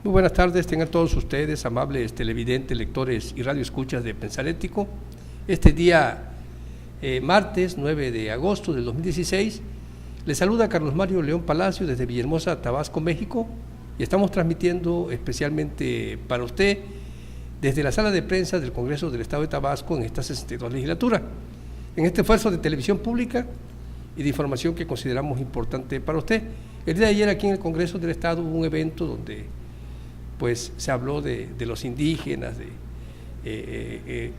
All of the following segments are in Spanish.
Muy buenas tardes, tengan todos ustedes, amables televidentes, lectores y radioescuchas de Pensar Ético. Este día, martes 9 de agosto del 2016, les saluda Carlos Mario León Palacio desde Villahermosa, Tabasco, México, y estamos transmitiendo especialmente para usted desde la sala de prensa del Congreso del Estado de Tabasco en esta 62 legislatura, en este esfuerzo de televisión pública y de información que consideramos importante para usted. El día de ayer aquí en el Congreso del Estado hubo un evento donde pues se habló de los indígenas,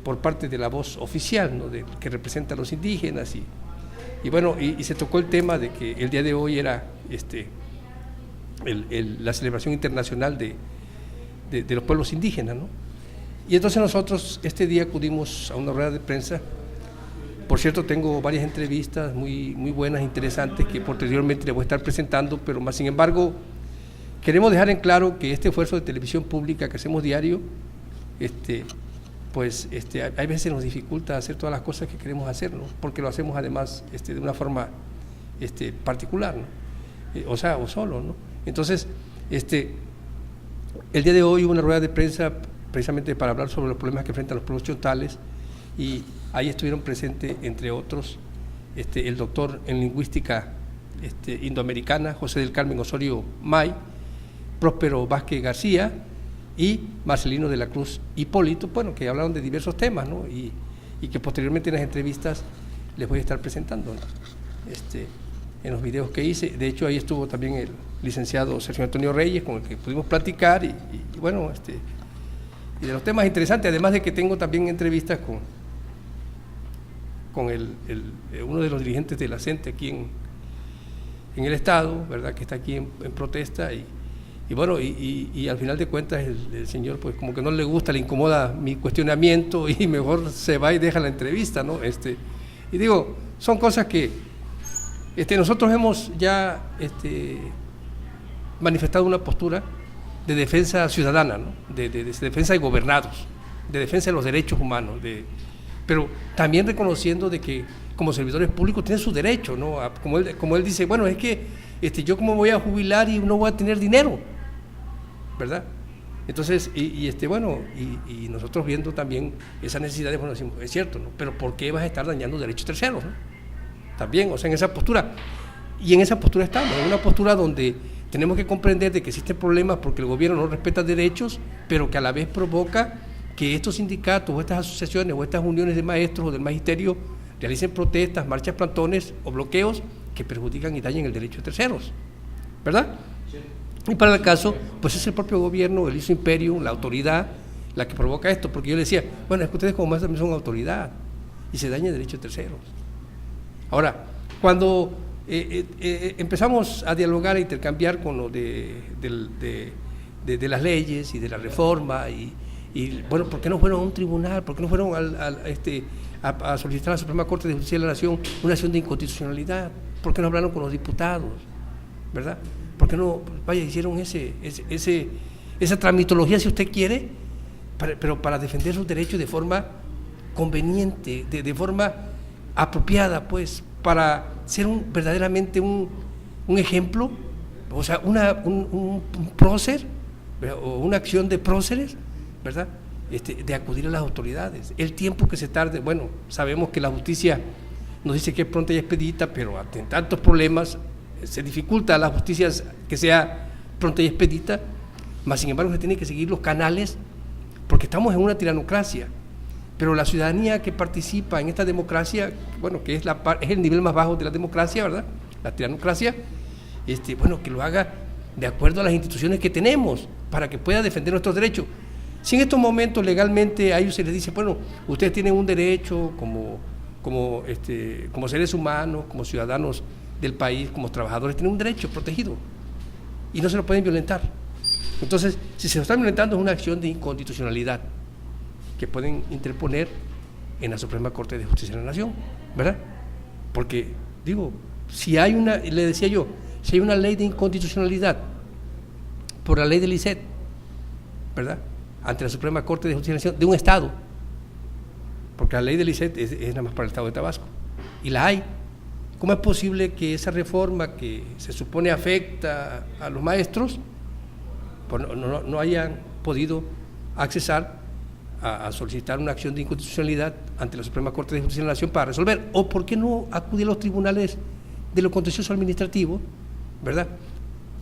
por parte de la voz oficial, ¿no?, que representa a los indígenas, y se tocó el tema de que el día de hoy era la celebración internacional de los pueblos indígenas, ¿no? Y entonces nosotros este día acudimos a una rueda de prensa. Por cierto, tengo varias entrevistas muy buenas, interesantes, que posteriormente les voy a estar presentando, pero más sin embargo queremos dejar en claro que este esfuerzo de televisión pública que hacemos diario, hay veces nos dificulta hacer todas las cosas que queremos hacer, ¿no? Porque lo hacemos además de una forma particular, ¿no? O solo, ¿no? Entonces, el día de hoy hubo una rueda de prensa precisamente para hablar sobre los problemas que enfrentan los pueblos chontales, y ahí estuvieron presentes, entre otros, el doctor en lingüística indoamericana, José del Carmen Osorio May, Próspero Vázquez García y Marcelino de la Cruz Hipólito, bueno, que hablaron de diversos temas, ¿no? Y que posteriormente en las entrevistas les voy a estar presentando, ¿no? En los videos que hice. De hecho, ahí estuvo también el licenciado Sergio Antonio Reyes, con el que pudimos platicar, y de los temas interesantes, además de que tengo también entrevistas con uno de los dirigentes de la CENTE aquí en el Estado, ¿verdad?, que está aquí en protesta, y al final de cuentas el señor pues como que no le gusta, le incomoda mi cuestionamiento y mejor se va y deja la entrevista, ¿no? Y digo, son cosas que nosotros hemos ya manifestado una postura de defensa ciudadana, ¿no? de defensa de gobernados, de defensa de los derechos humanos, pero también reconociendo de que como servidores públicos tienen su derecho, ¿no? Como él dice, bueno, es que yo como voy a jubilar y no voy a tener dinero, ¿verdad? Entonces, y nosotros viendo también esa necesidad de, bueno, decimos, es cierto, ¿no? Pero ¿por qué vas a estar dañando derechos terceros, ¿no? También, o sea, en esa postura, y en esa postura estamos, en una postura donde tenemos que comprender de que existen problemas porque el gobierno no respeta derechos, pero que a la vez provoca que estos sindicatos o estas asociaciones o estas uniones de maestros o del magisterio realicen protestas, marchas, plantones o bloqueos que perjudican y dañan el derecho de terceros, ¿verdad? Sí. Y para el caso, pues es el propio gobierno, el Iso Imperio, la autoridad, la que provoca esto, porque yo le decía, bueno, es que ustedes como maestros también son autoridad y se daña el derecho de terceros. Ahora, cuando empezamos a dialogar, a intercambiar con lo de las leyes y de la reforma, y bueno, ¿por qué no fueron a un tribunal? ¿Por qué no fueron a solicitar a la Suprema Corte de Justicia de la Nación una acción de inconstitucionalidad? ¿Por qué no hablaron con los diputados? ¿Verdad? ¿Por qué no, hicieron esa tramitología, si usted quiere, pero para defender sus derechos de forma conveniente, de forma apropiada, pues, para ser verdaderamente un ejemplo, o sea, un prócer, o una acción de próceres, ¿verdad?, de acudir a las autoridades. El tiempo que se tarde, bueno, sabemos que la justicia nos dice que es pronta y expedita, pero ante tantos problemas se dificulta a la justicia que sea pronta y expedita, más sin embargo se tienen que seguir los canales, porque estamos en una tiranocracia, pero la ciudadanía que participa en esta democracia, bueno, que es el nivel más bajo de la democracia, ¿verdad?, la tiranocracia, que lo haga de acuerdo a las instituciones que tenemos, para que pueda defender nuestros derechos. Si en estos momentos legalmente a ellos se les dice, bueno, ustedes tienen un derecho como seres humanos, como ciudadanos del país, como trabajadores, tienen un derecho protegido y no se lo pueden violentar. Entonces, si se lo están violentando, es una acción de inconstitucionalidad que pueden interponer en la Suprema Corte de Justicia de la Nación, ¿verdad? Porque, digo, le decía yo, si hay una ley de inconstitucionalidad por la ley del ICET, ¿verdad?, ante la Suprema Corte de Justicia de la Nación de un Estado, porque la ley del ICET es nada más para el Estado de Tabasco, y la hay, ¿cómo es posible que esa reforma que se supone afecta a los maestros no hayan podido accesar a solicitar una acción de inconstitucionalidad ante la Suprema Corte de Justicia de la Nación para resolver, o por qué no acudir a los tribunales de lo contencioso administrativo, ¿verdad?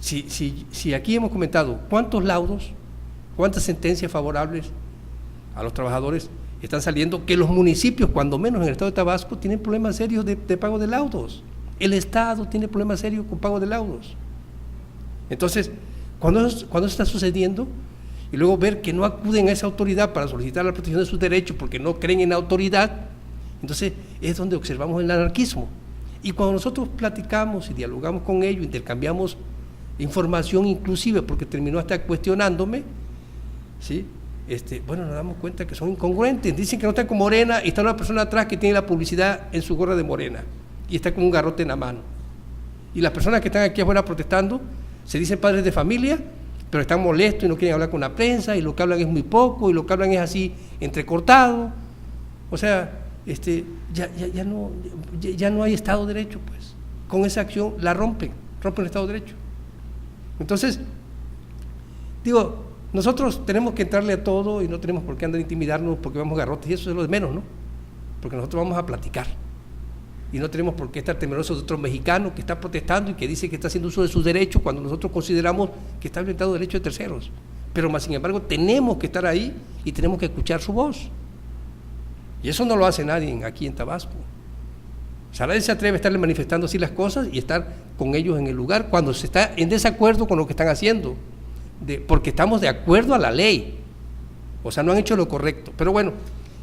Si aquí hemos comentado cuántos laudos, cuántas sentencias favorables a los trabajadores están saliendo, que los municipios, cuando menos en el estado de Tabasco, tienen problemas serios de pago de laudos. El Estado tiene problemas serios con pago de laudos. Entonces, cuando eso está sucediendo, y luego ver que no acuden a esa autoridad para solicitar la protección de sus derechos porque no creen en la autoridad, entonces es donde observamos el anarquismo. Y cuando nosotros platicamos y dialogamos con ellos, intercambiamos información inclusive, porque terminó hasta cuestionándome, ¿sí? Bueno, nos damos cuenta que son incongruentes. Dicen que no están con Morena y está una persona atrás que tiene la publicidad en su gorra de Morena y está con un garrote en la mano. Y las personas que están aquí afuera protestando se dicen padres de familia, pero están molestos y no quieren hablar con la prensa, y lo que hablan es muy poco, y lo que hablan es así entrecortado. O sea, ya no hay Estado de Derecho, pues. Con esa acción la rompen el Estado de Derecho. Entonces, digo, nosotros tenemos que entrarle a todo y no tenemos por qué andar a intimidarnos porque vamos garrotes, y eso es lo de menos, ¿no? Porque nosotros vamos a platicar. Y no tenemos por qué estar temerosos de otro mexicano que está protestando y que dice que está haciendo uso de sus derechos cuando nosotros consideramos que está violentando derechos de terceros. Pero más sin embargo tenemos que estar ahí y tenemos que escuchar su voz. Y eso no lo hace nadie aquí en Tabasco. O sea, nadie se atreve a estarle manifestando así las cosas y estar con ellos en el lugar cuando se está en desacuerdo con lo que están haciendo, porque estamos de acuerdo a la ley. O sea, no han hecho lo correcto. Pero bueno,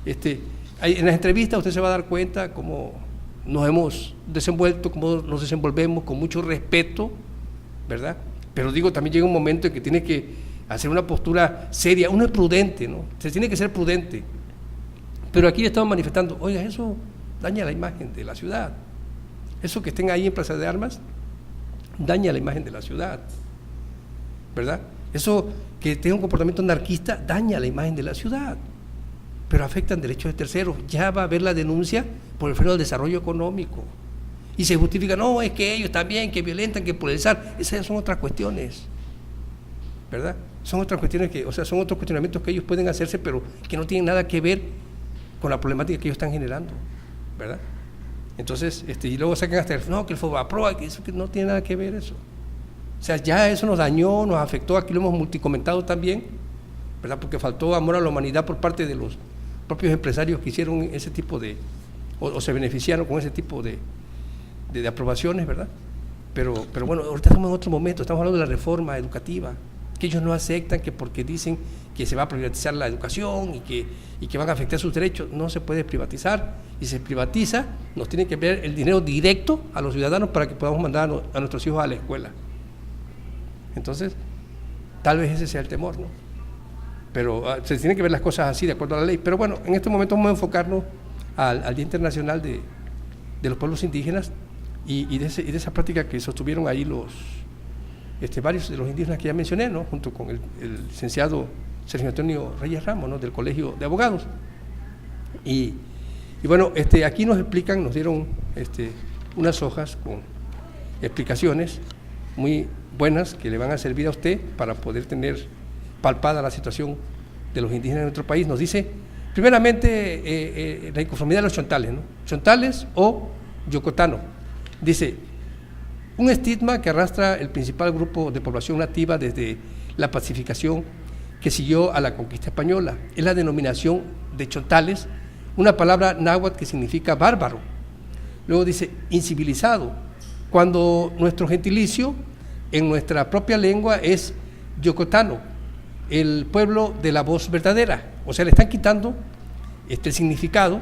en las entrevistas usted se va a dar cuenta cómo nos hemos desenvuelto, cómo nos desenvolvemos con mucho respeto, ¿verdad? Pero digo, también llega un momento en que tiene que hacer una postura seria. Uno es prudente, ¿no? Se tiene que ser prudente. Pero aquí estamos manifestando, oiga, eso daña la imagen de la ciudad. Eso que estén ahí en Plaza de Armas daña la imagen de la ciudad, ¿verdad? Eso que tenga un comportamiento anarquista daña la imagen de la ciudad, pero afectan derechos de terceros. Ya va a haber la denuncia por el freno del desarrollo económico. Y se justifica, no, es que ellos también, que violentan, que polarizar. Esas son otras cuestiones, ¿verdad? Son otras cuestiones son otros cuestionamientos que ellos pueden hacerse, pero que no tienen nada que ver con la problemática que ellos están generando, ¿verdad? Entonces, y luego sacan hasta que el Fobaproa, que eso que no tiene nada que ver eso. O sea, ya eso nos dañó, nos afectó, aquí lo hemos multicomentado también, ¿verdad? Porque faltó amor a la humanidad por parte de los propios empresarios que hicieron ese tipo de, o se beneficiaron con ese tipo de aprobaciones, ¿verdad? Pero bueno, ahorita estamos en otro momento, estamos hablando de la reforma educativa, que ellos no aceptan, que porque dicen que se va a privatizar la educación y que van a afectar sus derechos. No se puede privatizar, y si se privatiza, nos tiene que enviar el dinero directo a los ciudadanos para que podamos mandar a nuestros hijos a la escuela. Entonces, tal vez ese sea el temor, ¿no? Pero se tienen que ver las cosas así, de acuerdo a la ley. Pero bueno, en este momento vamos a enfocarnos al Día Internacional de los Pueblos Indígenas y de esa práctica que sostuvieron ahí varios de los indígenas que ya mencioné, ¿no? Junto con el licenciado Sergio Antonio Reyes Ramos, ¿no? Del Colegio de Abogados. Y bueno, aquí nos explican, nos dieron unas hojas con explicaciones muy buenas que le van a servir a usted para poder tener palpada la situación de los indígenas en nuestro país. Nos dice, primeramente, la inconformidad de los chontales, ¿no? Chontales o yocotano. Dice, un estigma que arrastra el principal grupo de población nativa desde la pacificación que siguió a la conquista española. Es la denominación de chontales, una palabra náhuatl que significa bárbaro. Luego dice, incivilizado, cuando nuestro gentilicio en nuestra propia lengua es yocotano, el pueblo de la voz verdadera. O sea, le están quitando el significado,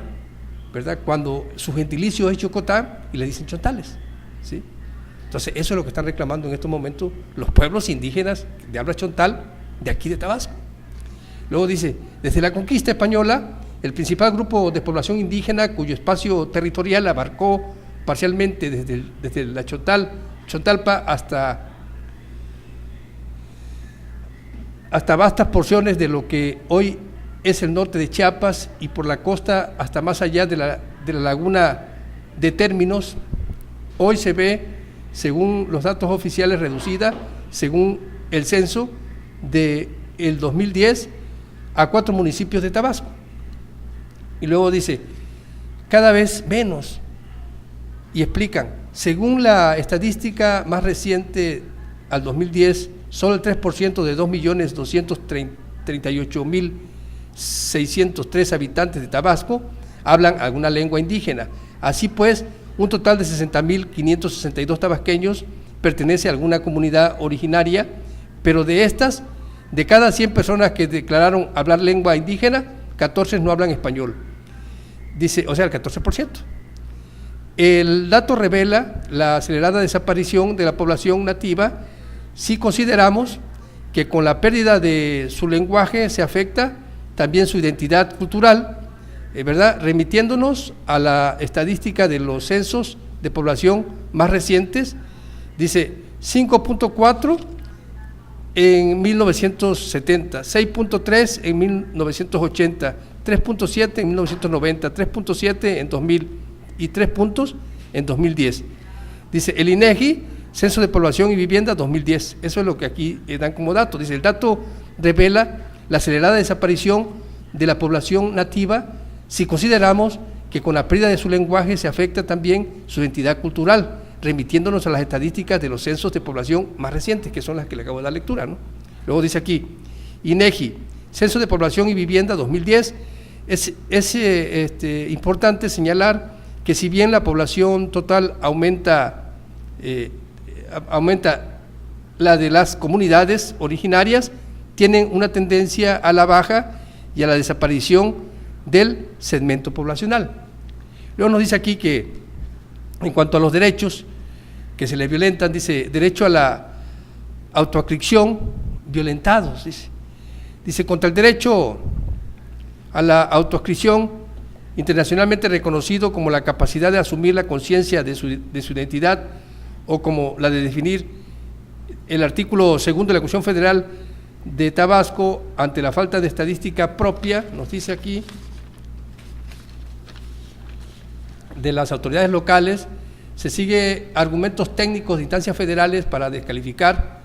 ¿verdad? Cuando su gentilicio es yocotán y le dicen chontales, ¿sí? Entonces, eso es lo que están reclamando en estos momentos los pueblos indígenas de habla chontal de aquí de Tabasco. Luego dice, desde la conquista española, el principal grupo de población indígena cuyo espacio territorial abarcó parcialmente desde la Chontalpa hasta vastas porciones de lo que hoy es el norte de Chiapas y por la costa hasta más allá de la laguna de Términos, hoy se ve, según los datos oficiales, reducida, según el censo, del 2010 a 4 municipios de Tabasco. Y luego dice, cada vez menos. Y explican, según la estadística más reciente al 2010, solo el 3% de 2.238.603 habitantes de Tabasco hablan alguna lengua indígena. Así pues, un total de 60.562 tabasqueños pertenece a alguna comunidad originaria, pero de estas, de cada 100 personas que declararon hablar lengua indígena, 14 no hablan español. Dice, o sea, el 14%. El dato revela la acelerada desaparición de la población nativa si consideramos que con la pérdida de su lenguaje se afecta también su identidad cultural, ¿verdad? Remitiéndonos a la estadística de los censos de población más recientes, dice 5.4 en 1970, 6.3 en 1980, 3.7 en 1990, 3.7 en 2000 y 3 puntos en 2010. Dice el INEGI, Censo de Población y Vivienda 2010, eso es lo que aquí dan como dato. Dice, el dato revela la acelerada desaparición de la población nativa si consideramos que con la pérdida de su lenguaje se afecta también su identidad cultural, remitiéndonos a las estadísticas de los censos de población más recientes, que son las que le acabo de dar lectura, ¿no? Luego dice aquí, INEGI, Censo de Población y Vivienda 2010, es importante señalar que si bien la población total aumenta la de las comunidades originarias, tienen una tendencia a la baja y a la desaparición del segmento poblacional. Luego nos dice aquí que en cuanto a los derechos que se les violentan, dice, derecho a la autoadscripción violentados, dice, contra el derecho a la autoadscripción internacionalmente reconocido como la capacidad de asumir la conciencia de su identidad, o como la de definir el artículo 2 de la Constitución Federal de Tabasco ante la falta de estadística propia, nos dice aquí, de las autoridades locales, se sigue argumentos técnicos de instancias federales para desclasificar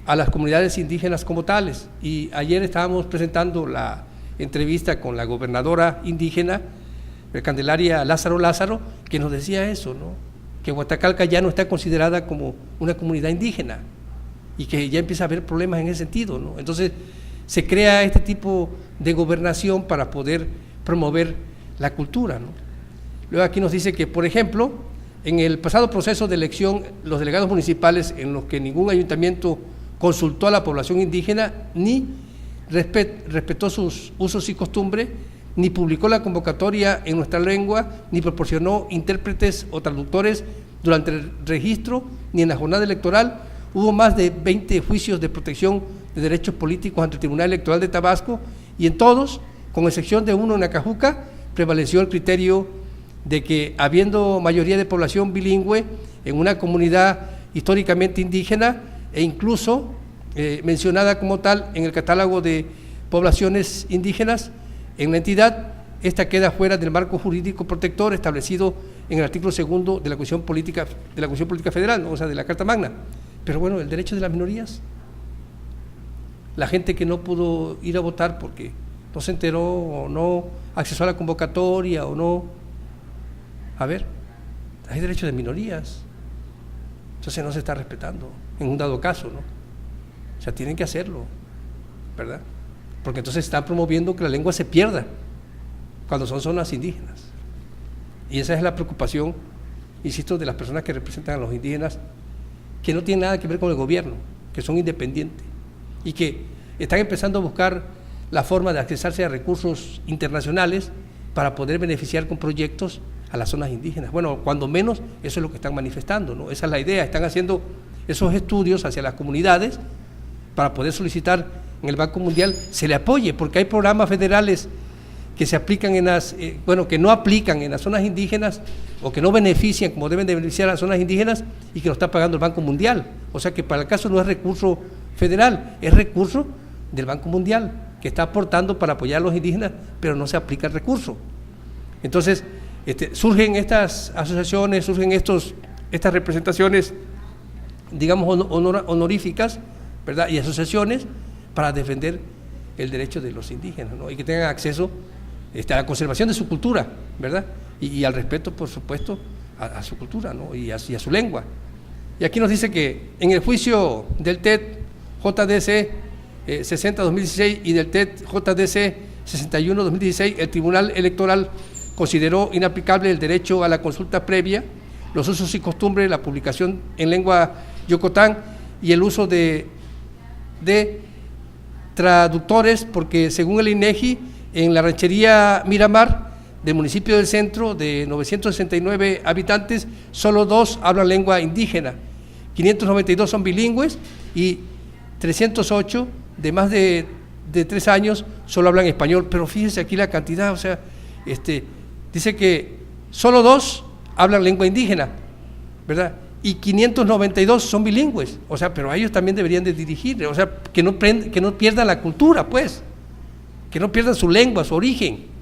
a las comunidades indígenas como tales. Y ayer estábamos presentando la entrevista con la gobernadora indígena, Candelaria Lázaro, que nos decía eso, ¿no? Que Huatacalca ya no está considerada como una comunidad indígena y que ya empieza a haber problemas en ese sentido, ¿no? Entonces se crea este tipo de gobernación para poder promover la cultura, ¿no? Luego aquí nos dice que, por ejemplo, en el pasado proceso de elección, los delegados municipales en los que ningún ayuntamiento consultó a la población indígena ni respetó sus usos y costumbres, ni publicó la convocatoria en nuestra lengua, ni proporcionó intérpretes o traductores durante el registro, ni en la jornada electoral. Hubo más de 20 juicios de protección de derechos políticos ante el Tribunal Electoral de Tabasco, y en todos, con excepción de uno en Acajuca, prevaleció el criterio de que, habiendo mayoría de población bilingüe en una comunidad históricamente indígena e incluso mencionada como tal en el catálogo de poblaciones indígenas en la entidad, esta queda fuera del marco jurídico protector establecido en el artículo 2 de la Constitución Política Federal, ¿no? O sea, de la Carta Magna. Pero bueno, el derecho de las minorías, la gente que no pudo ir a votar porque no se enteró o no accesó a la convocatoria o no, a ver, hay derecho de minorías, entonces no se está respetando en un dado caso, ¿no? O sea, tienen que hacerlo, ¿verdad? Porque entonces están promoviendo que la lengua se pierda cuando son zonas indígenas. Y esa es la preocupación, insisto, de las personas que representan a los indígenas, que no tienen nada que ver con el gobierno, que son independientes y que están empezando a buscar la forma de accesarse a recursos internacionales para poder beneficiar con proyectos a las zonas indígenas. Bueno, cuando menos eso es lo que están manifestando, ¿no? Esa es la idea, están haciendo esos estudios hacia las comunidades para poder solicitar en el Banco Mundial se le apoye, porque hay programas federales que se aplican en las, que no aplican en las zonas indígenas o que no benefician como deben de beneficiar a las zonas indígenas y que lo está pagando el Banco Mundial. O sea que para el caso no es recurso federal, es recurso del Banco Mundial que está aportando para apoyar a los indígenas, pero no se aplica el recurso. Entonces, surgen estas asociaciones, surgen estas representaciones, digamos, honoríficas ¿verdad? Y asociaciones para defender el derecho de los indígenas, ¿no? Y que tengan acceso a la conservación de su cultura, ¿verdad? Y al respeto, por supuesto, a su cultura, ¿no? Y a su lengua. Y aquí nos dice que en el juicio del TED JDC 60-2016 y del TED JDC 61-2016, el Tribunal Electoral consideró inaplicable el derecho a la consulta previa, los usos y costumbres, la publicación en lengua yocotán y el uso de traductores, porque según el INEGI, en la ranchería Miramar del municipio del centro, de 969 habitantes, solo 2 hablan lengua indígena, 592 son bilingües y 308 de más de 3 años solo hablan español. Pero fíjense aquí la cantidad, o sea, dice que solo 2 hablan lengua indígena, ¿verdad? Y 592 son bilingües, o sea, pero a ellos también deberían de dirigir, o sea, que no pierdan la cultura, pues, que no pierdan su lengua, su origen.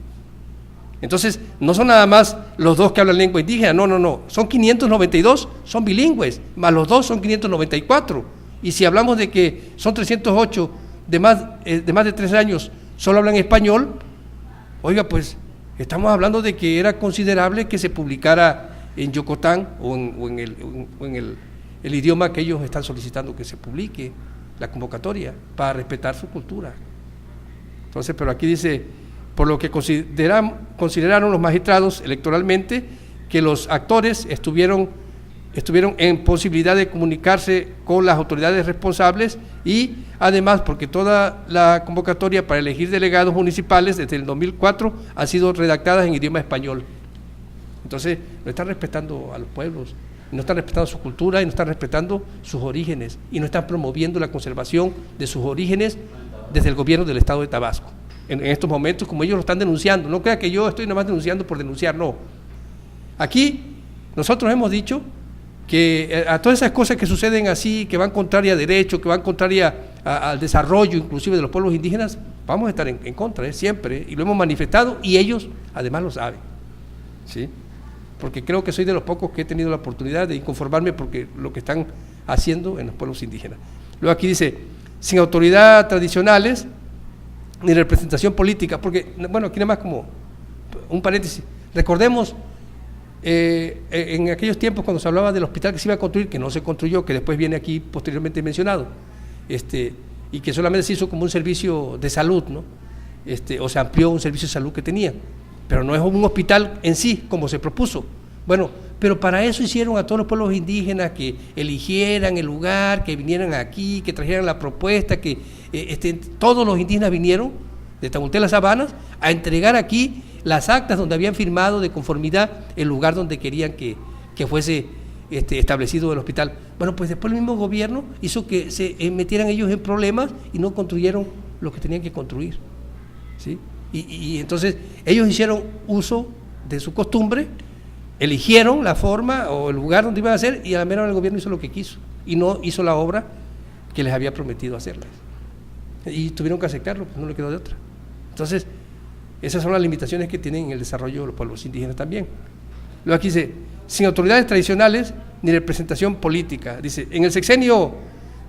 Entonces, no son nada más los 2 que hablan lengua indígena, no, son 592, son bilingües, más los 2 son 594, y si hablamos de que son 308 de más de 3 años solo hablan español, oiga, pues, estamos hablando de que era considerable que se publicara en yocotán o en el idioma que ellos están solicitando que se publique, la convocatoria, para respetar su cultura. Entonces, pero aquí dice, por lo que consideraron los magistrados electoralmente, que los actores estuvieron en posibilidad de comunicarse con las autoridades responsables y además porque toda la convocatoria para elegir delegados municipales desde el 2004 ha sido redactadas en idioma español. Entonces, no están respetando a los pueblos, no están respetando su cultura y no están respetando sus orígenes y no están promoviendo la conservación de sus orígenes desde el gobierno del estado de Tabasco. En estos momentos, como ellos lo están denunciando, no crea que yo estoy nada más denunciando por denunciar, no. Aquí nosotros hemos dicho que a todas esas cosas que suceden así, que van contraria a derecho, que van contraria al desarrollo inclusive de los pueblos indígenas, vamos a estar en contra, siempre, y lo hemos manifestado y ellos además lo saben, ¿sí? Porque creo que soy de los pocos que he tenido la oportunidad de inconformarme porque lo que están haciendo en los pueblos indígenas. Luego aquí dice, sin autoridad tradicionales ni representación política, porque, bueno, aquí nada más como un paréntesis, recordemos en aquellos tiempos cuando se hablaba del hospital que se iba a construir, que no se construyó, que después viene aquí posteriormente mencionado, y que solamente se hizo como un servicio de salud, ¿no? O se amplió un servicio de salud que tenía, pero no es un hospital en sí como se propuso. Bueno, pero para eso hicieron a todos los pueblos indígenas que eligieran el lugar, que vinieran aquí, que trajeran la propuesta, que todos los indígenas vinieron de Tamuté las Sabanas a entregar aquí las actas donde habían firmado de conformidad el lugar donde querían que fuese establecido el hospital. Bueno, pues después el mismo gobierno hizo que se metieran ellos en problemas y no construyeron lo que tenían que construir, ¿sí? Y entonces ellos hicieron uso de su costumbre, eligieron la forma o el lugar donde iban a hacer y a la mera hora el gobierno hizo lo que quiso y no hizo la obra que les había prometido hacerla. Y tuvieron que aceptarlo, pues no le quedó de otra. Entonces, esas son las limitaciones que tienen en el desarrollo de los pueblos indígenas también. Luego aquí dice, sin autoridades tradicionales ni representación política. Dice, en el sexenio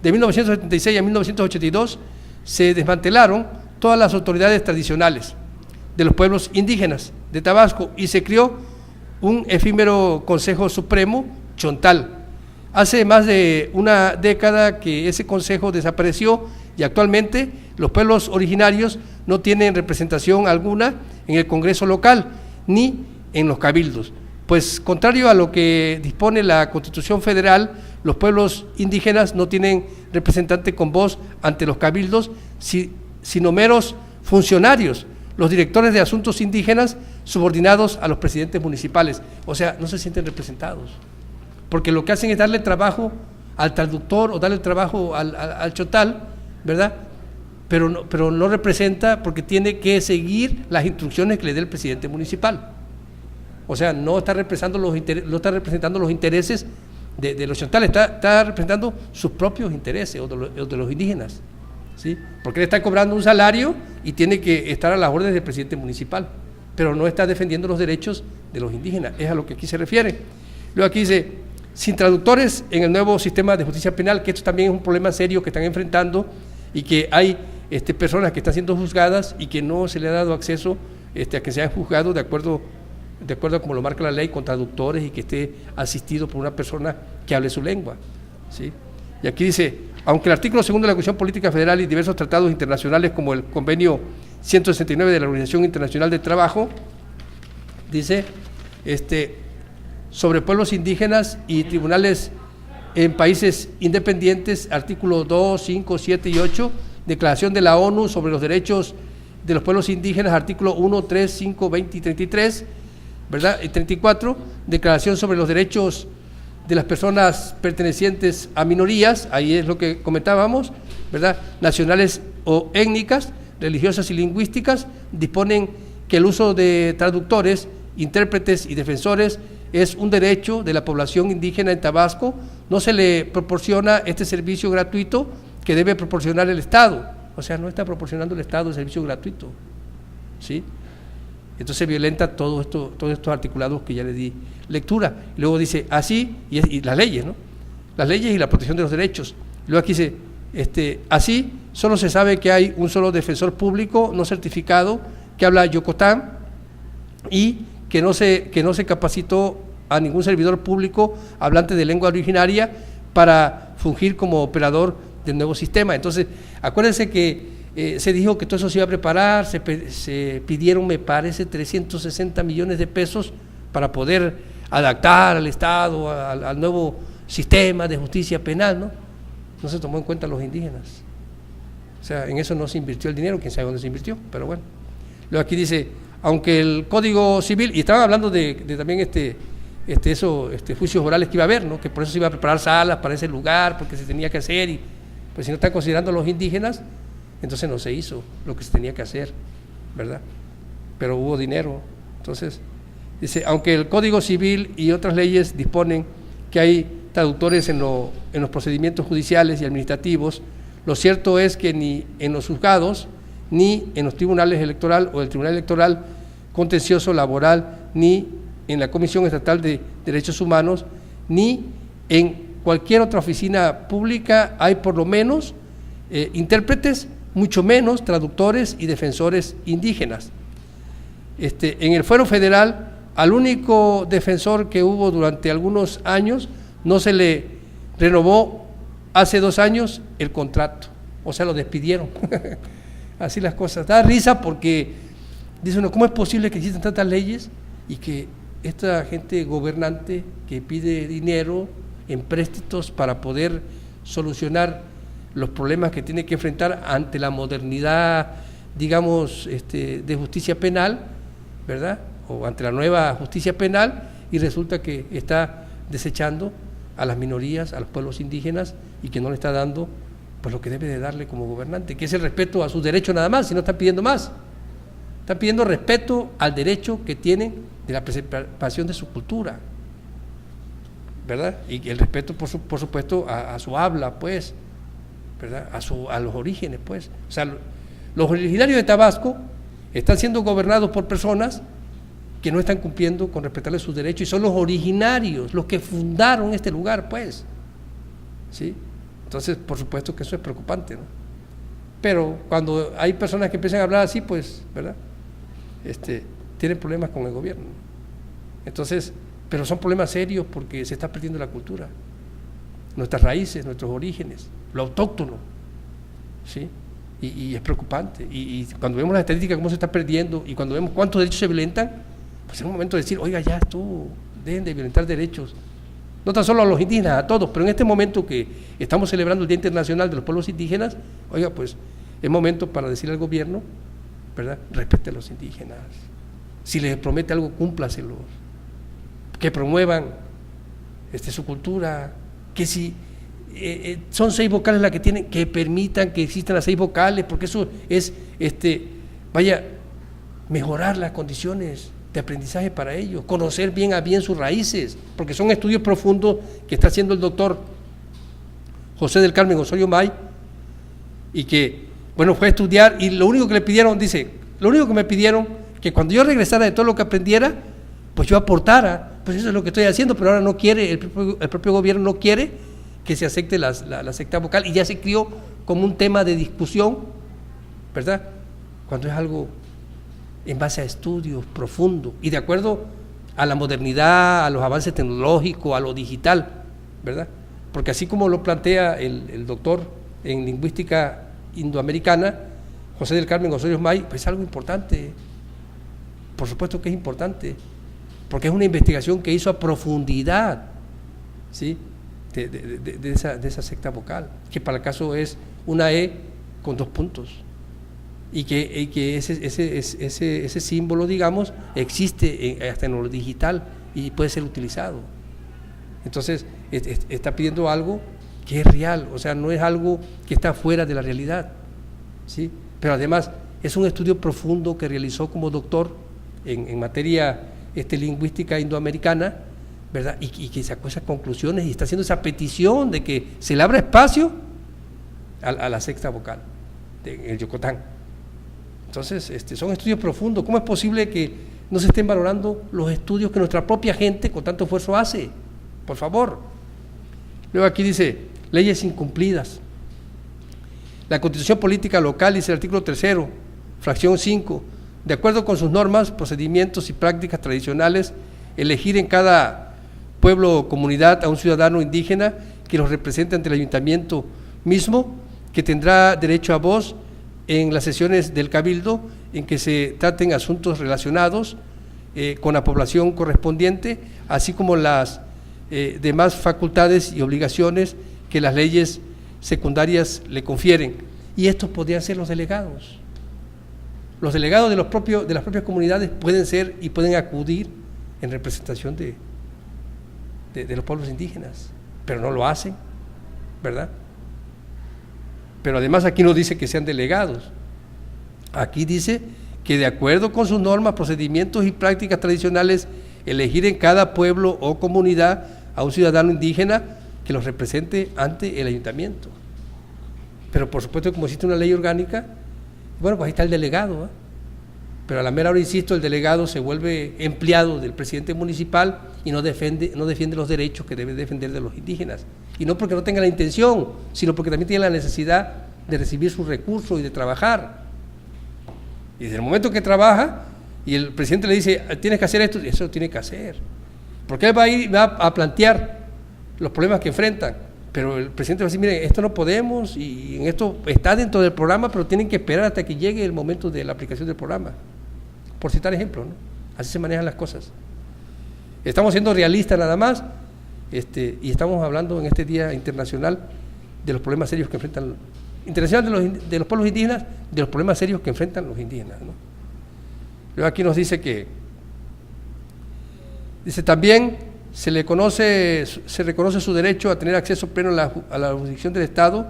de 1976 a 1982 se desmantelaron todas las autoridades tradicionales de los pueblos indígenas de Tabasco y se creó un efímero Consejo Supremo Chontal. Hace más de una década que ese consejo desapareció y actualmente los pueblos originarios no tienen representación alguna en el Congreso local ni en los cabildos. Pues contrario a lo que dispone la Constitución Federal, los pueblos indígenas no tienen representante con voz ante los cabildos, sino meros funcionarios, los directores de asuntos indígenas subordinados a los presidentes municipales. O sea, no se sienten representados, porque lo que hacen es darle trabajo al traductor o darle trabajo al chotal, ¿verdad? Pero no representa porque tiene que seguir las instrucciones que le dé el presidente municipal. O sea, no está representando los intereses de los chotales, está representando sus propios intereses o de los indígenas, ¿sí? Porque él está cobrando un salario y tiene que estar a las órdenes del presidente municipal, pero no está defendiendo los derechos de los indígenas, es a lo que aquí se refiere. Luego aquí dice, sin traductores en el nuevo sistema de justicia penal, que esto también es un problema serio que están enfrentando y que hay personas que están siendo juzgadas y que no se le ha dado acceso a que sean juzgados de acuerdo a como lo marca la ley, con traductores y que esté asistido por una persona que hable su lengua, ¿sí? Y aquí dice, aunque el artículo 2 de la Constitución Política Federal y diversos tratados internacionales como el convenio 169 de la Organización Internacional del Trabajo, dice, sobre pueblos indígenas y tribunales en países independientes, artículos 2, 5, 7 y 8, Declaración de la ONU sobre los derechos de los pueblos indígenas, artículos 1, 3, 5, 20 y 33, ¿verdad? Y 34, Declaración sobre los derechos de las personas pertenecientes a minorías, ahí es lo que comentábamos, ¿verdad? Nacionales o étnicas, religiosas y lingüísticas, disponen que el uso de traductores, intérpretes y defensores es un derecho de la población indígena en Tabasco. No se le proporciona este servicio gratuito que debe proporcionar el Estado. O sea, no está proporcionando el Estado el servicio gratuito, ¿sí? Entonces violenta todos estos articulados que ya le di lectura. Luego dice, así, y las leyes, ¿no? Las leyes y la protección de los derechos. Luego aquí dice, así, solo se sabe que hay un solo defensor público no certificado que habla Yocotán y que no se capacitó a ningún servidor público hablante de lengua originaria para fungir como operador del nuevo sistema. Entonces, acuérdense que se dijo que todo eso se iba a preparar, se pidieron, me parece, 360 millones de pesos para poder adaptar al Estado, al nuevo sistema de justicia penal, ¿no? No se tomó en cuenta a los indígenas. O sea, en eso no se invirtió el dinero, quién sabe dónde se invirtió, pero bueno. Luego aquí dice, aunque el Código Civil, y estaban hablando de también juicios orales que iba a haber, ¿no? Que por eso se iba a preparar salas para ese lugar, porque se tenía que hacer, y pues si no están considerando a los indígenas, entonces no se hizo lo que se tenía que hacer, ¿verdad? Pero hubo dinero. Entonces, dice, aunque el Código Civil y otras leyes disponen que hay traductores en los procedimientos judiciales y administrativos, lo cierto es que ni en los juzgados, ni en los tribunales electoral o el Tribunal Electoral Contencioso Laboral, ni en la Comisión Estatal de Derechos Humanos, ni en cualquier otra oficina pública hay por lo menos intérpretes, mucho menos traductores y defensores indígenas. En el fuero federal, al único defensor que hubo durante algunos años, no se le renovó hace 2 años el contrato, o sea, lo despidieron. Así las cosas. Da risa porque dice uno, ¿cómo es posible que existan tantas leyes y que esta gente gobernante que pide dinero en préstitos para poder solucionar los problemas que tiene que enfrentar ante la modernidad, digamos, de justicia penal, ¿verdad? O ante la nueva justicia penal, y resulta que está desechando a las minorías, a los pueblos indígenas, y que no le está dando pues lo que debe de darle como gobernante, que es el respeto a sus derechos nada más, si no están pidiendo más. Están pidiendo respeto al derecho que tienen de la preservación de su cultura, ¿verdad? Y el respeto, por supuesto, a su habla, pues, ¿verdad? A los orígenes, pues. O sea, los originarios de Tabasco están siendo gobernados por personas que no están cumpliendo con respetarles sus derechos, y son los originarios, los que fundaron este lugar, pues, ¿sí? Entonces, por supuesto que eso es preocupante, ¿no? Pero cuando hay personas que empiezan a hablar así, pues, ¿verdad? Tienen problemas con el gobierno. Entonces, pero son problemas serios porque se está perdiendo la cultura, nuestras raíces, nuestros orígenes, lo autóctono, ¿sí? Y es preocupante. Y cuando vemos la estadística, cómo se está perdiendo, y cuando vemos cuántos derechos se violentan, pues es un momento de decir, oiga, ya estuvo, dejen de violentar derechos. No tan solo a los indígenas, a todos, pero en este momento que estamos celebrando el Día Internacional de los Pueblos Indígenas, oiga, pues es momento para decirle al gobierno, ¿verdad?, respete a los indígenas. Si les promete algo, cúmplaselo. Que promuevan su cultura, que si son 6 vocales las que tienen, que permitan que existan las 6 vocales, porque eso es, mejorar las condiciones de aprendizaje para ellos, conocer bien a bien sus raíces, porque son estudios profundos que está haciendo el doctor José del Carmen Osorio May, y que, bueno, fue a estudiar, y lo único que le pidieron, dice, lo único que me pidieron, que cuando yo regresara de todo lo que aprendiera, pues yo aportara Pues eso es lo que estoy haciendo, pero ahora no quiere, el propio gobierno no quiere que se acepte la secta vocal y ya se crió como un tema de discusión, ¿verdad? Cuando es algo en base a estudios profundos y de acuerdo a la modernidad, a los avances tecnológicos, a lo digital, ¿verdad? Porque así como lo plantea el doctor en lingüística indoamericana, José del Carmen Osorio May, pues es algo importante, por supuesto que es importante, porque es una investigación que hizo a profundidad, ¿sí?, de esa secta vocal, que para el caso es una E con 2 puntos, y que ese símbolo, digamos, existe hasta en lo digital y puede ser utilizado. Entonces, está pidiendo algo que es real, o sea, no es algo que está fuera de la realidad, ¿sí? Pero además es un estudio profundo que realizó como doctor en materia lingüística indoamericana, ¿verdad? Y que sacó esas conclusiones y está haciendo esa petición de que se le abra espacio a la secta vocal en el Yucatán. Entonces, son estudios profundos. ¿Cómo es posible que no se estén valorando los estudios que nuestra propia gente con tanto esfuerzo hace? Por favor. Luego aquí dice, leyes incumplidas. La Constitución Política Local, dice el artículo 3, fracción 5, de acuerdo con sus normas, procedimientos y prácticas tradicionales, elegir en cada pueblo o comunidad a un ciudadano indígena que los represente ante el ayuntamiento mismo, que tendrá derecho a voz en las sesiones del Cabildo en que se traten asuntos relacionados con la población correspondiente, así como las demás facultades y obligaciones que las leyes secundarias le confieren. Y estos podrían ser los delegados. Los delegados de las propias comunidades pueden ser y pueden acudir en representación de los pueblos indígenas, pero no lo hacen, ¿verdad? Pero además aquí no dice que sean delegados, aquí dice que de acuerdo con sus normas, procedimientos y prácticas tradicionales, elegir en cada pueblo o comunidad a un ciudadano indígena que los represente ante el ayuntamiento. Pero por supuesto, como existe una ley orgánica, bueno, pues ahí está el delegado, ¿eh? Pero a la mera hora, insisto, el delegado se vuelve empleado del presidente municipal y no defiende los derechos que debe defender de los indígenas. Y no porque no tenga la intención, sino porque también tiene la necesidad de recibir sus recursos y de trabajar. Y desde el momento que trabaja y el presidente le dice, tienes que hacer esto, eso lo tiene que hacer. Porque él va a plantear los problemas que enfrentan, pero el presidente va a decir, miren, esto no podemos y en esto está dentro del programa, pero tienen que esperar hasta que llegue el momento de la aplicación del programa. Por citar ejemplos, ¿no? Así se manejan las cosas. Estamos siendo realistas nada más, y estamos hablando en este Día Internacional de los problemas serios que enfrentan, internacional de los pueblos indígenas, de los problemas serios que enfrentan los indígenas, ¿no? Luego aquí nos dice que, también se reconoce su derecho a tener acceso pleno a la jurisdicción del Estado,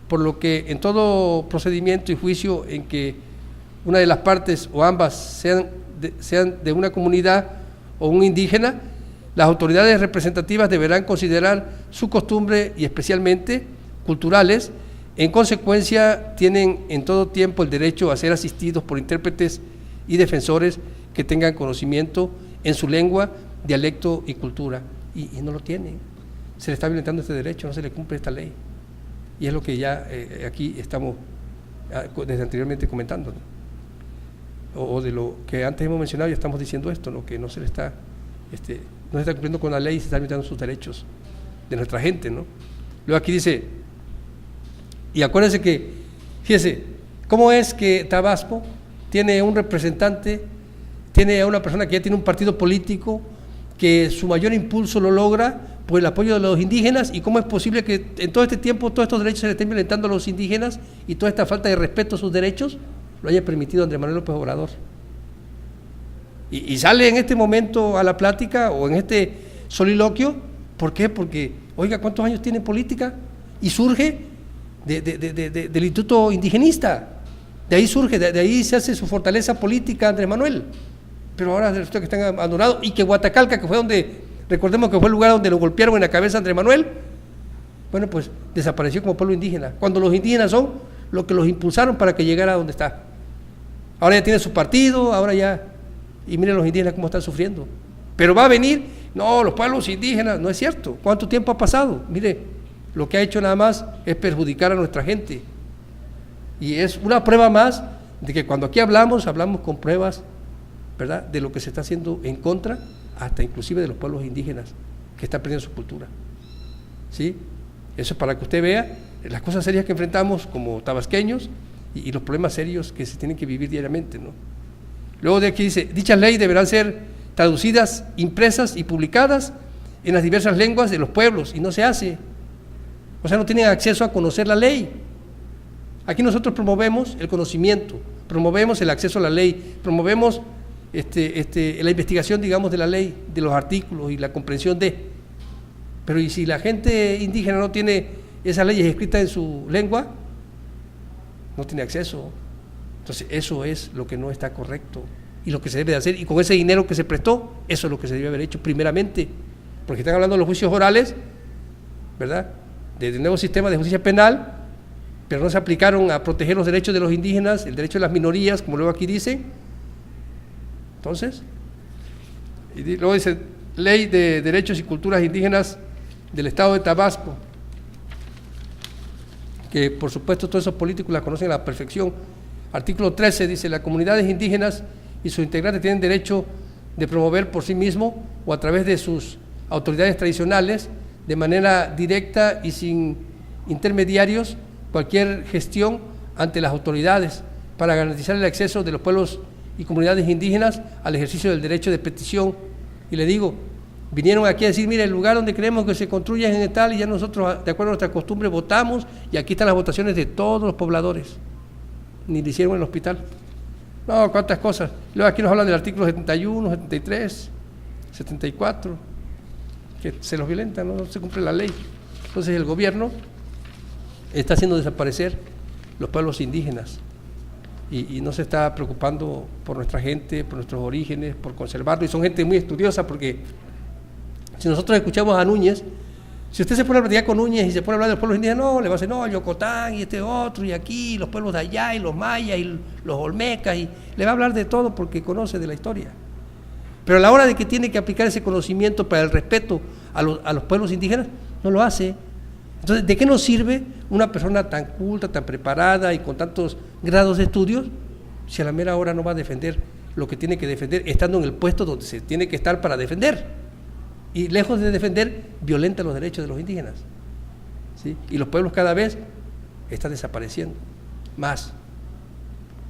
por lo que en todo procedimiento y juicio en que una de las partes o ambas sean de una comunidad o un indígena, las autoridades representativas deberán considerar su costumbre y especialmente culturales. En consecuencia, tienen en todo tiempo el derecho a ser asistidos por intérpretes y defensores que tengan conocimiento en su lengua, dialecto y cultura. Y no lo tienen. Se le está violentando este derecho, no se le cumple esta ley. Y es lo que ya aquí estamos desde anteriormente comentando, ¿no? O de lo que antes hemos mencionado, ya estamos diciendo esto, ¿no? Que no se le está, no se está cumpliendo con la ley y se están limitando sus derechos de nuestra gente, ¿no? Luego aquí dice, y acuérdense que, fíjense, ¿cómo es que Tabasco tiene un representante, tiene a una persona que ya tiene un partido político, que su mayor impulso lo logra por el apoyo de los indígenas? ¿Y cómo es posible que en todo este tiempo todos estos derechos se le estén violentando a los indígenas y toda esta falta de respeto a sus derechos lo haya permitido Andrés Manuel López Obrador? Y sale en este momento a la plática o en este soliloquio. ¿Por qué? Porque, oiga, ¿cuántos años tiene política? Y surge del Instituto Indigenista. De ahí surge, de ahí se hace su fortaleza política Andrés Manuel. Pero ahora resulta que están abandonados y que Guatacalca, que fue donde, recordemos que fue el lugar donde lo golpearon en la cabeza a Andrés Manuel, bueno, pues desapareció como pueblo indígena. Cuando los indígenas son los que los impulsaron para que llegara a donde está. Ahora ya tiene su partido, ahora ya, y miren los indígenas cómo están sufriendo. Pero va a venir no, los pueblos indígenas, no es cierto. ¿Cuánto tiempo ha pasado? Mire, lo que ha hecho nada más es perjudicar a nuestra gente. Y es una prueba más de que cuando aquí hablamos con pruebas, ¿verdad?, de lo que se está haciendo en contra, hasta inclusive de los pueblos indígenas, que están perdiendo su cultura. ¿Sí? Eso es para que usted vea las cosas serias que enfrentamos como tabasqueños y los problemas serios que se tienen que vivir diariamente, ¿no? Luego de aquí dice, dichas leyes deberán ser traducidas, impresas y publicadas en las diversas lenguas de los pueblos, y no se hace. O sea, no tienen acceso a conocer la ley. Aquí nosotros promovemos el conocimiento, promovemos el acceso a la ley, promovemos la investigación, digamos, de la ley, de los artículos y la comprensión de. Pero ¿y si la gente indígena no tiene esas leyes escritas en su lengua? No tiene acceso. Entonces eso es lo que no está correcto y lo que se debe de hacer, y con ese dinero que se prestó, eso es lo que se debe haber hecho primeramente, porque están hablando de los juicios orales, ¿verdad?, del nuevo sistema de justicia penal, pero no se aplicaron a proteger los derechos de los indígenas, el derecho de las minorías, como luego aquí dice. Entonces, y luego dice, Ley de Derechos y Culturas Indígenas del Estado de Tabasco, que por supuesto todos esos políticos la conocen a la perfección. Artículo 13 dice, las comunidades indígenas y sus integrantes tienen derecho de promover por sí mismos o a través de sus autoridades tradicionales, de manera directa y sin intermediarios, cualquier gestión ante las autoridades para garantizar el acceso de los pueblos y comunidades indígenas al ejercicio del derecho de petición. Y le digo, vinieron aquí a decir, mire, el lugar donde queremos que se construya es en tal, y ya nosotros, de acuerdo a nuestra costumbre, votamos, y aquí están las votaciones de todos los pobladores. Ni le hicieron en el hospital. No, cuántas cosas. Luego aquí nos hablan del artículo 71, 73, 74, que se los violenta, no se cumple la ley. Entonces el gobierno está haciendo desaparecer los pueblos indígenas y no se está preocupando por nuestra gente, por nuestros orígenes, por conservarlo, y son gente muy estudiosa, porque si nosotros escuchamos a Núñez, si usted se pone a platicar con Núñez y se pone a hablar de los pueblos indígenas, no, le va a decir, no, Yocotán y este otro, y aquí, los pueblos de allá, y los mayas, y los olmecas, y le va a hablar de todo porque conoce de la historia. Pero a la hora de que tiene que aplicar ese conocimiento para el respeto a los pueblos indígenas, no lo hace. Entonces, ¿de qué nos sirve una persona tan culta, tan preparada y con tantos grados de estudios, si a la mera hora no va a defender lo que tiene que defender, estando en el puesto donde se tiene que estar para defender? Y lejos de defender, violenta los derechos de los indígenas, ¿sí? Y los pueblos cada vez están desapareciendo más.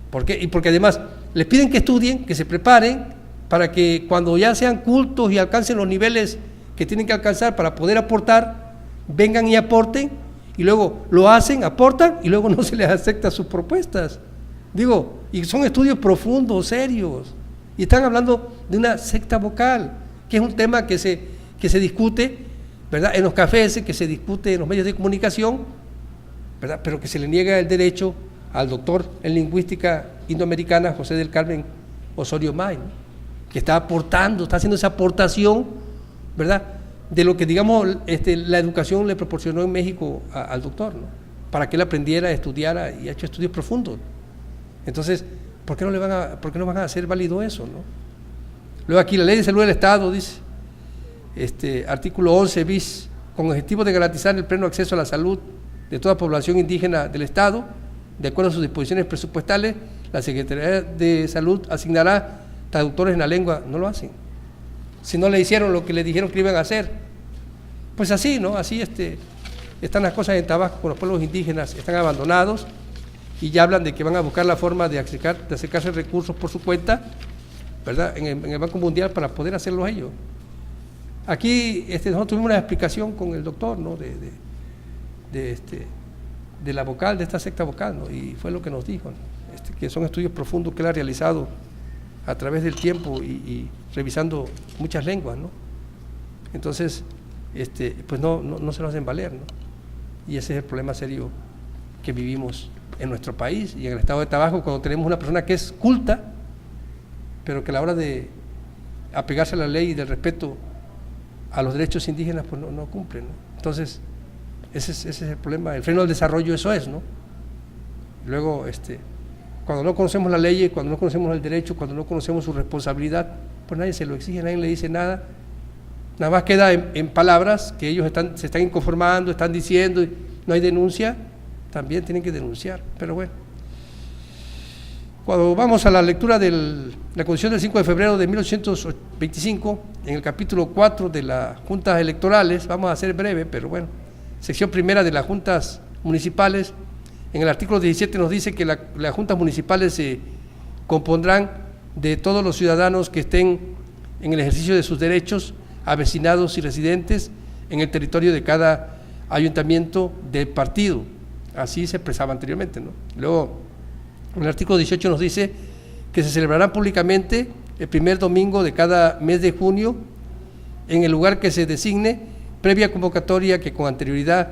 ¿Por qué? Y porque además les piden que estudien, que se preparen, para que cuando ya sean cultos y alcancen los niveles que tienen que alcanzar para poder aportar, vengan y aporten, y luego lo hacen, aportan, y luego no se les acepta sus propuestas. Digo, y son estudios profundos, serios, y están hablando de una secta vocal, que es un tema que se discute, ¿verdad?, en los cafés, que se discute en los medios de comunicación, ¿verdad?, pero que se le niega el derecho al doctor en lingüística indoamericana, José del Carmen Osorio May, ¿no?, que está aportando, está haciendo esa aportación, ¿verdad?, de lo que, digamos, la educación le proporcionó en México al doctor, ¿no?, para que él aprendiera, estudiara, y ha hecho estudios profundos. Entonces, ¿por qué no van a hacer válido eso, no? Luego aquí la Ley de Salud del Estado dice, artículo 11 bis, con el objetivo de garantizar el pleno acceso a la salud de toda población indígena del Estado, de acuerdo a sus disposiciones presupuestales, la Secretaría de Salud asignará traductores en la lengua. No lo hacen. Si no le hicieron lo que le dijeron que iban a hacer, pues así, ¿no? Así están las cosas en Tabasco con los pueblos indígenas, están abandonados, y ya hablan de que van a buscar la forma de acercarse recursos por su cuenta, ¿verdad?, en el Banco Mundial, para poder hacerlo ellos. Aquí nosotros tuvimos una explicación con el doctor, ¿no?, de la vocal, de esta secta vocal, ¿no?, y fue lo que nos dijo, ¿no?, que son estudios profundos que él ha realizado a través del tiempo y revisando muchas lenguas, ¿no? Entonces, pues no se lo hacen valer, ¿no? Y ese es el problema serio que vivimos en nuestro país y en el estado de Tabasco, cuando tenemos una persona que es culta, pero que a la hora de apegarse a la ley y del respeto a los derechos indígenas, pues no cumple, ¿no? Entonces, ese es el problema. El freno al desarrollo, eso es, ¿no? Luego, cuando no conocemos la ley, cuando no conocemos el derecho, cuando no conocemos su responsabilidad, pues nadie se lo exige, nadie le dice nada, Nada más queda en palabras que ellos se están inconformando, están diciendo, no hay denuncia, también tienen que denunciar, pero bueno. Cuando vamos a la lectura de la Constitución del 5 de febrero de 1825, en el capítulo 4 de las juntas electorales, vamos a ser breve, pero bueno, sección primera de las juntas municipales, en el artículo 17 nos dice que las juntas municipales se compondrán de todos los ciudadanos que estén en el ejercicio de sus derechos, avecinados y residentes en el territorio de cada ayuntamiento del partido. Así se expresaba anteriormente, ¿no? Luego, en el artículo 18 nos dice que se celebrarán públicamente el primer domingo de cada mes de junio en el lugar que se designe, previa convocatoria que con anterioridad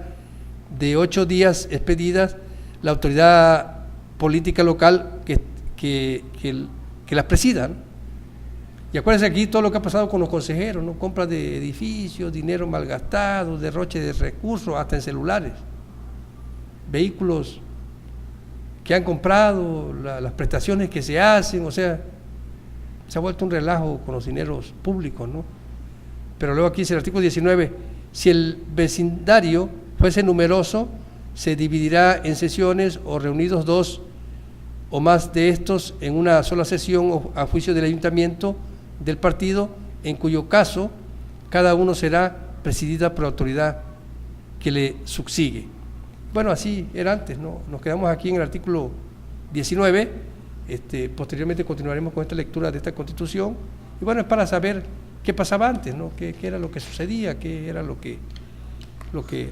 de 8 días expedidas la autoridad política local que las presida, ¿no? Y acuérdense aquí todo lo que ha pasado con los consejeros, ¿no? Compras de edificios, dinero malgastado, derroche de recursos, hasta en celulares, vehículos que han comprado, las prestaciones que se hacen, o sea, se ha vuelto un relajo con los dineros públicos, ¿no? Pero luego aquí dice el artículo 19, si el vecindario fuese numeroso, se dividirá en sesiones o reunidos 2 o más de estos en una sola sesión o a juicio del ayuntamiento del partido, en cuyo caso cada uno será presidida por la autoridad que le subsigue. Bueno, así era antes, ¿no? Nos quedamos aquí en el artículo 19, posteriormente continuaremos con esta lectura de esta Constitución, y bueno, es para saber qué pasaba antes, ¿no? Qué era lo que sucedía, qué era lo que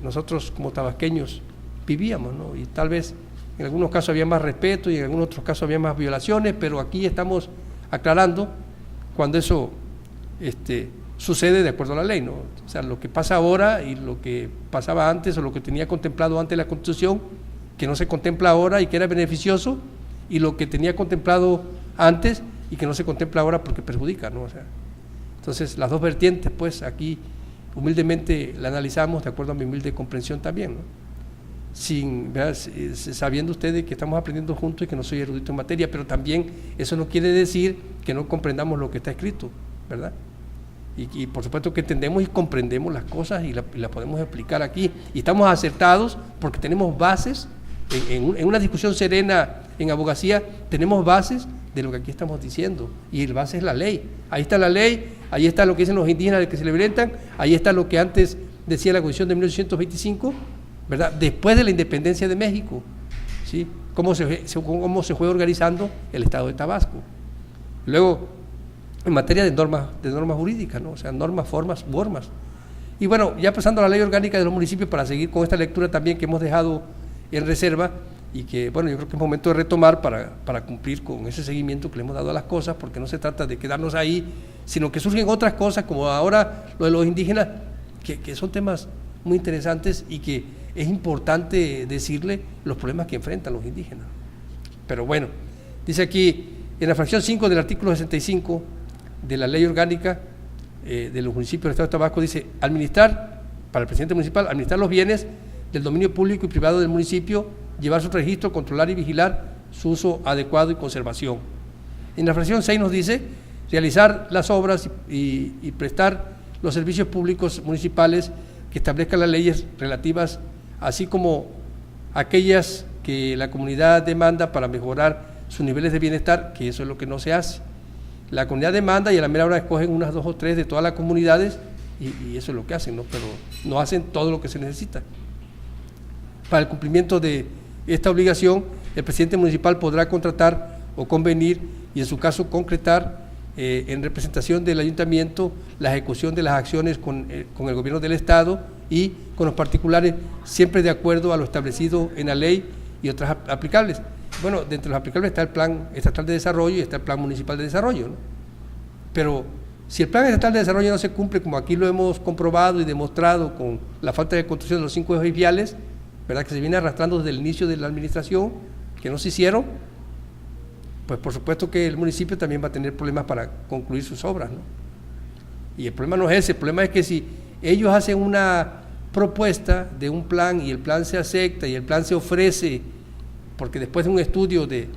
nosotros como tabasqueños vivíamos, ¿no? Y tal vez en algunos casos había más respeto y en algunos otros casos había más violaciones, pero aquí estamos aclarando cuando eso sucede de acuerdo a la ley, ¿no? O sea, lo que pasa ahora y lo que pasaba antes o lo que tenía contemplado antes la Constitución, que no se contempla ahora y que era beneficioso, y lo que tenía contemplado antes y que no se contempla ahora porque perjudica, ¿no? O sea, entonces las dos vertientes, pues aquí humildemente la analizamos de acuerdo a mi humilde comprensión también, ¿no? Sabiendo ustedes que estamos aprendiendo juntos y que no soy erudito en materia, pero también eso no quiere decir que no comprendamos lo que está escrito, ¿verdad? Y por supuesto que entendemos y comprendemos las cosas y las podemos explicar aquí, y estamos acertados porque tenemos bases, en una discusión serena en abogacía, tenemos bases de lo que aquí estamos diciendo, y el base es la ley. Ahí está la ley, ahí está lo que dicen los indígenas de que se violentan, ahí está lo que antes decía la Constitución de 1825, ¿verdad? Después de la independencia de México, ¿sí? Cómo se fue organizando el Estado de Tabasco. Luego, en materia de normas jurídicas, ¿no? O sea, normas, formas, formas. Y bueno, ya pasando a la ley orgánica de los municipios, para seguir con esta lectura también que hemos dejado en reserva, y que, bueno, yo creo que es momento de retomar para cumplir con ese seguimiento que le hemos dado a las cosas, porque no se trata de quedarnos ahí, sino que surgen otras cosas, como ahora lo de los indígenas, que son temas muy interesantes y que es importante decirle los problemas que enfrentan los indígenas. Pero bueno, dice aquí, en la fracción 5 del artículo 65 de la ley orgánica de los municipios del Estado de Tabasco, dice, administrar, para el presidente municipal, administrar los bienes del dominio público y privado del municipio, llevar su registro, controlar y vigilar su uso adecuado y conservación. En la fracción 6 nos dice, realizar las obras y prestar los servicios públicos municipales que establezcan las leyes relativas, así como aquellas que la comunidad demanda para mejorar sus niveles de bienestar, que eso es lo que no se hace. La comunidad demanda y a la mera hora escogen unas 2 o 3 de todas las comunidades y eso es lo que hacen, ¿no? Pero no hacen todo lo que se necesita. Para el cumplimiento de esta obligación, el presidente municipal podrá contratar o convenir y en su caso concretar en representación del ayuntamiento la ejecución de las acciones con el gobierno del Estado y con los particulares, siempre de acuerdo a lo establecido en la ley y otras aplicables. Bueno, dentro de los aplicables está el Plan Estatal de Desarrollo y está el Plan Municipal de Desarrollo, ¿no? Pero si el Plan Estatal de Desarrollo no se cumple, como aquí lo hemos comprobado y demostrado con la falta de construcción de los 5 ejes viales, ¿verdad?, que se viene arrastrando desde el inicio de la administración, que no se hicieron, pues por supuesto que el municipio también va a tener problemas para concluir sus obras, ¿no? Y el problema no es ese, el problema es que si ellos hacen una propuesta de un plan y el plan se acepta y el plan se ofrece, porque después de un estudio de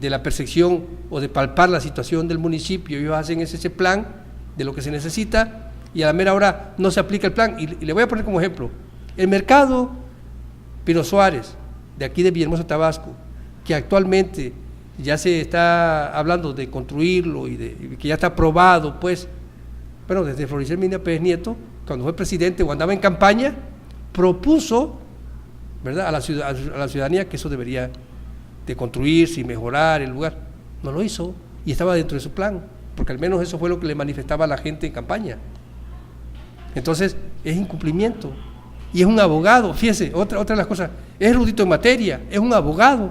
la percepción o de palpar la situación del municipio, ellos hacen ese plan de lo que se necesita, y a la mera hora no se aplica el plan. Y le voy a poner como ejemplo, el mercado Pino Suárez, de aquí de Villahermosa, Tabasco, que actualmente ya se está hablando de construirlo y que ya está aprobado, pues, bueno, desde Floriciel Mina Pérez Nieto, cuando fue presidente o andaba en campaña, propuso, ¿verdad?, a la ciudadanía que eso debería de construirse y mejorar el lugar. No lo hizo y estaba dentro de su plan, porque al menos eso fue lo que le manifestaba a la gente en campaña. Entonces, es incumplimiento. Y es un abogado, fíjese, otra de las cosas, es erudito en materia, es un abogado,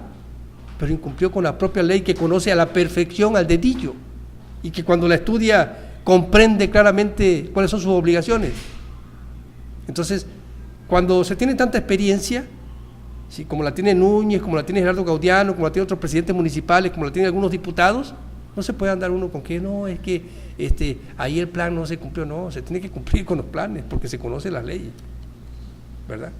pero incumplió con la propia ley que conoce a la perfección, al dedillo, y que cuando la estudia comprende claramente cuáles son sus obligaciones. Entonces, cuando se tiene tanta experiencia, ¿sí?, como la tiene Núñez, como la tiene Gerardo Gaudiano, como la tienen otros presidentes municipales, como la tienen algunos diputados, no se puede andar uno con que no, es que ahí el plan no se cumplió. No, se tiene que cumplir con los planes, porque se conocen las leyes, ¿verdad?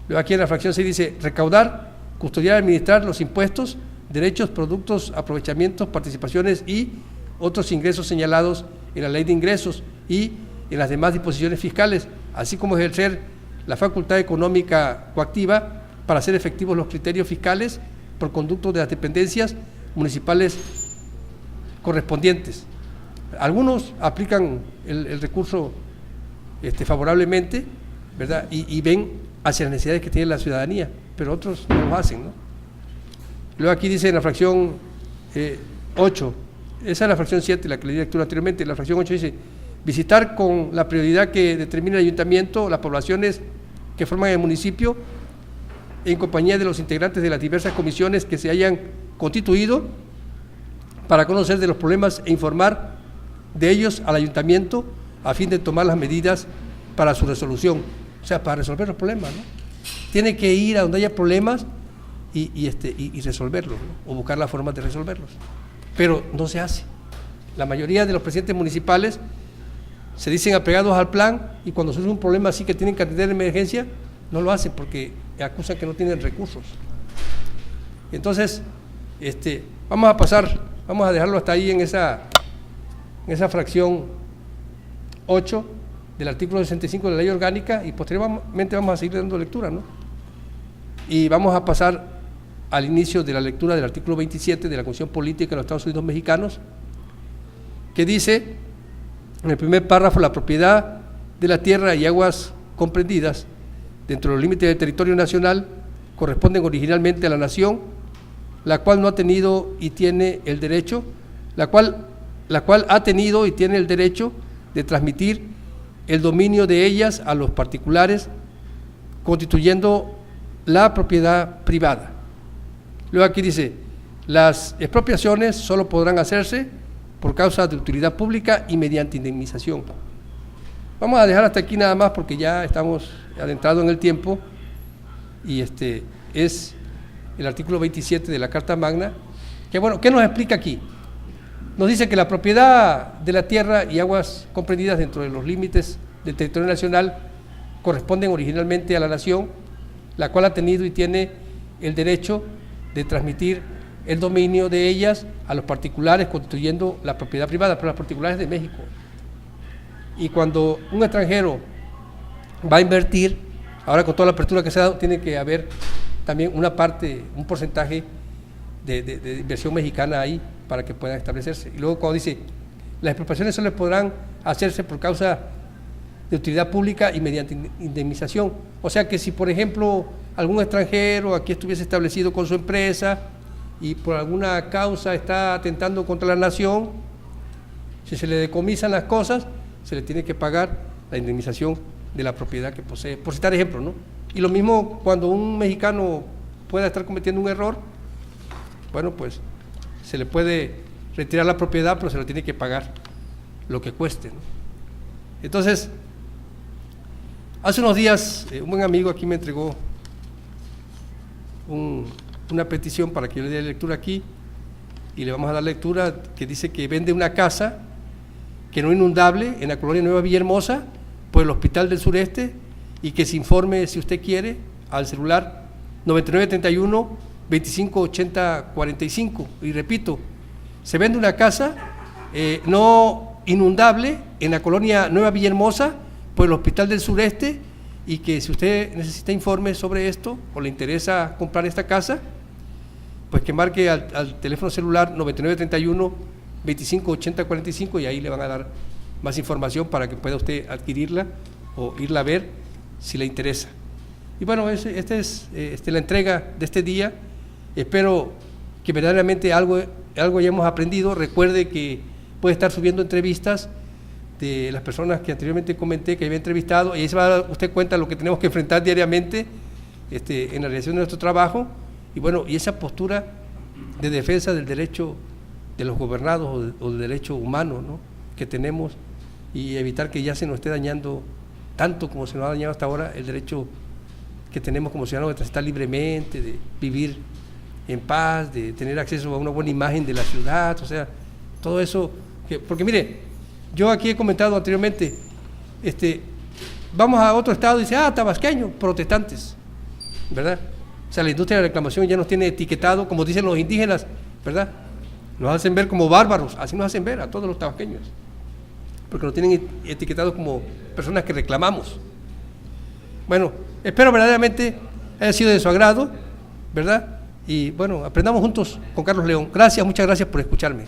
Luego aquí en la fracción 6 dice, recaudar, custodiar y administrar los impuestos, derechos, productos, aprovechamientos, participaciones y otros ingresos señalados en la ley de ingresos y en las demás disposiciones fiscales, así como ejercer la facultad económica coactiva para hacer efectivos los criterios fiscales por conducto de las dependencias municipales correspondientes. Algunos aplican el recurso favorablemente, ¿verdad?, y ven hacia las necesidades que tiene la ciudadanía, pero otros no lo hacen, ¿no? Luego aquí dice en la fracción 8, esa es la fracción 7, la que le di lectura anteriormente. La fracción 8 dice, visitar con la prioridad que determina el ayuntamiento las poblaciones que forman el municipio en compañía de los integrantes de las diversas comisiones que se hayan constituido para conocer de los problemas e informar de ellos al ayuntamiento a fin de tomar las medidas para su resolución. O sea, para resolver los problemas, ¿no? Tiene que ir a donde haya problemas y resolverlos, ¿no?, o buscar la forma de resolverlos. Pero no se hace. La mayoría de los presidentes municipales se dicen apegados al plan y cuando surge un problema así que tienen que atender de emergencia, no lo hacen porque acusan que no tienen recursos. Entonces, vamos a dejarlo hasta ahí en esa fracción 8 del artículo 65 de la ley orgánica y posteriormente vamos a seguir dando lectura, ¿no? Y vamos a pasar al inicio de la lectura del artículo 27 de la Constitución Política de los Estados Unidos Mexicanos, que dice, en el primer párrafo, la propiedad de la tierra y aguas comprendidas dentro de los límites del territorio nacional corresponden originalmente a la nación, la cual no ha tenido y tiene el derecho, la cual ha tenido y tiene el derecho de transmitir el dominio de ellas a los particulares, constituyendo la propiedad privada. Luego aquí dice, las expropiaciones solo podrán hacerse por causa de utilidad pública y mediante indemnización. Vamos a dejar hasta aquí nada más porque ya estamos adentrados en el tiempo y es el artículo 27 de la Carta Magna, que bueno, ¿qué nos explica aquí? Nos dice que la propiedad de la tierra y aguas comprendidas dentro de los límites del territorio nacional corresponden originalmente a la nación, la cual ha tenido y tiene el derecho de transmitir el dominio de ellas a los particulares, constituyendo la propiedad privada, pero las particulares de México. Y cuando un extranjero va a invertir, ahora con toda la apertura que se ha dado, tiene que haber también una parte, un porcentaje de inversión mexicana ahí para que puedan establecerse. Y luego cuando dice, las expropiaciones solo podrán hacerse por causa de utilidad pública y mediante indemnización. O sea que si, por ejemplo, algún extranjero aquí estuviese establecido con su empresa y por alguna causa está atentando contra la nación, si se le decomisan las cosas, se le tiene que pagar la indemnización de la propiedad que posee, por citar ejemplo, ¿no? Y lo mismo cuando un mexicano pueda estar cometiendo un error, bueno, pues se le puede retirar la propiedad, pero se lo tiene que pagar lo que cueste, ¿no? Entonces, hace unos días un buen amigo aquí me entregó una petición para que yo le dé lectura aquí y le vamos a dar lectura, que dice que vende una casa que no inundable en la colonia Nueva Villahermosa por el Hospital del Sureste y que se informe, si usted quiere, al celular 9931 2580 45. Y repito, se vende una casa no inundable en la colonia Nueva Villahermosa por el Hospital del Sureste, y que si usted necesita informes sobre esto o le interesa comprar esta casa, pues que marque al teléfono celular 9931-258045 y ahí le van a dar más información para que pueda usted adquirirla o irla a ver si le interesa. Y bueno, esta es la entrega de este día. Espero que verdaderamente algo hayamos aprendido. Recuerde que puede estar subiendo entrevistas de las personas que anteriormente comenté que había entrevistado, y ahí se va a dar usted cuenta de lo que tenemos que enfrentar diariamente en la realización de nuestro trabajo. Y bueno, y esa postura de defensa del derecho de los gobernados o del derecho humano, ¿no?, que tenemos, y evitar que ya se nos esté dañando tanto como se nos ha dañado hasta ahora el derecho que tenemos como ciudadanos de transitar libremente, de vivir en paz, de tener acceso a una buena imagen de la ciudad, o sea, todo eso, porque mire, yo aquí he comentado anteriormente, vamos a otro estado y dice, tabasqueños, protestantes, ¿verdad? O sea, la industria de la reclamación ya nos tiene etiquetado, como dicen los indígenas, ¿verdad? Nos hacen ver como bárbaros, así nos hacen ver a todos los tabasqueños, porque nos tienen etiquetados como personas que reclamamos. Bueno, espero verdaderamente haya sido de su agrado, ¿verdad? Y bueno, aprendamos juntos con Carlos León. Gracias, muchas gracias por escucharme.